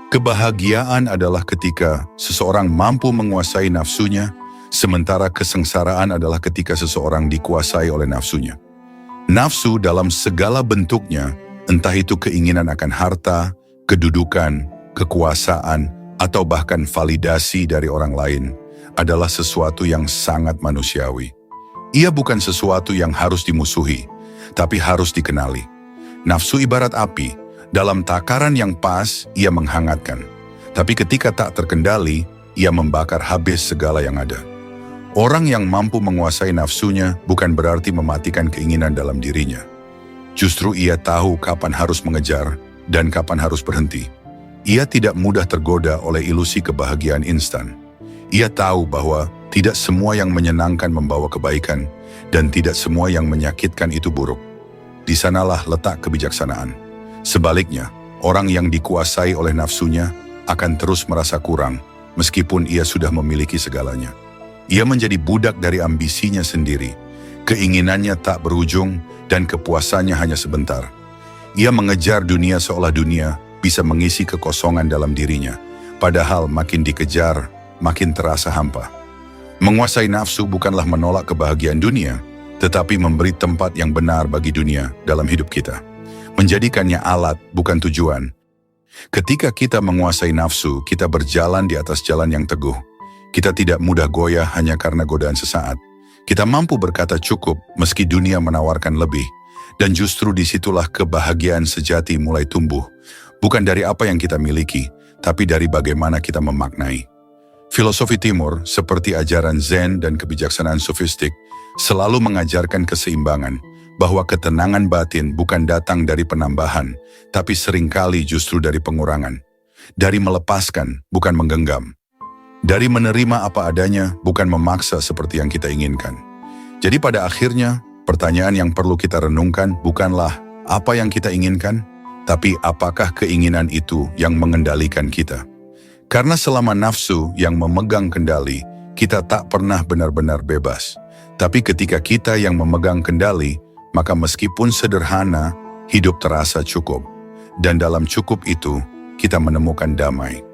Kebahagiaan adalah ketika seseorang mampu menguasai nafsunya, sementara kesengsaraan adalah ketika seseorang dikuasai oleh nafsunya. Nafsu dalam segala bentuknya, entah itu keinginan akan harta, kedudukan, kekuasaan, atau bahkan validasi dari orang lain, adalah sesuatu yang sangat manusiawi. Ia bukan sesuatu yang harus dimusuhi, tapi harus dikenali. Nafsu ibarat api, dalam takaran yang pas ia menghangatkan. Tapi ketika tak terkendali, ia membakar habis segala yang ada. Orang yang mampu menguasai nafsunya bukan berarti mematikan keinginan dalam dirinya. Justru ia tahu kapan harus mengejar dan kapan harus berhenti. Ia tidak mudah tergoda oleh ilusi kebahagiaan instan. Ia tahu bahwa tidak semua yang menyenangkan membawa kebaikan dan tidak semua yang menyakitkan itu buruk. Di sanalah letak kebijaksanaan. Sebaliknya, orang yang dikuasai oleh nafsunya akan terus merasa kurang meskipun ia sudah memiliki segalanya. Ia menjadi budak dari ambisinya sendiri. Keinginannya tak berujung dan kepuasannya hanya sebentar. Ia mengejar dunia seolah dunia bisa mengisi kekosongan dalam dirinya. Padahal makin dikejar, makin terasa hampa. Menguasai nafsu bukanlah menolak kebahagiaan dunia, tetapi memberi tempat yang benar bagi dunia dalam hidup kita. Menjadikannya alat, bukan tujuan. Ketika kita menguasai nafsu, kita berjalan di atas jalan yang teguh. Kita tidak mudah goyah hanya karena godaan sesaat. Kita mampu berkata cukup meski dunia menawarkan lebih. Dan justru disitulah kebahagiaan sejati mulai tumbuh. Bukan dari apa yang kita miliki, tapi dari bagaimana kita memaknai. Filosofi Timur, seperti ajaran Zen dan kebijaksanaan sofistik, selalu mengajarkan keseimbangan, bahwa ketenangan batin bukan datang dari penambahan, tapi seringkali justru dari pengurangan. Dari melepaskan, bukan menggenggam. Dari menerima apa adanya, bukan memaksa seperti yang kita inginkan. Jadi pada akhirnya, pertanyaan yang perlu kita renungkan bukanlah apa yang kita inginkan, tapi apakah keinginan itu yang mengendalikan kita. Karena selama nafsu yang memegang kendali, kita tak pernah benar-benar bebas. Tapi ketika kita yang memegang kendali, maka meskipun sederhana, hidup terasa cukup. Dan dalam cukup itu, kita menemukan damai.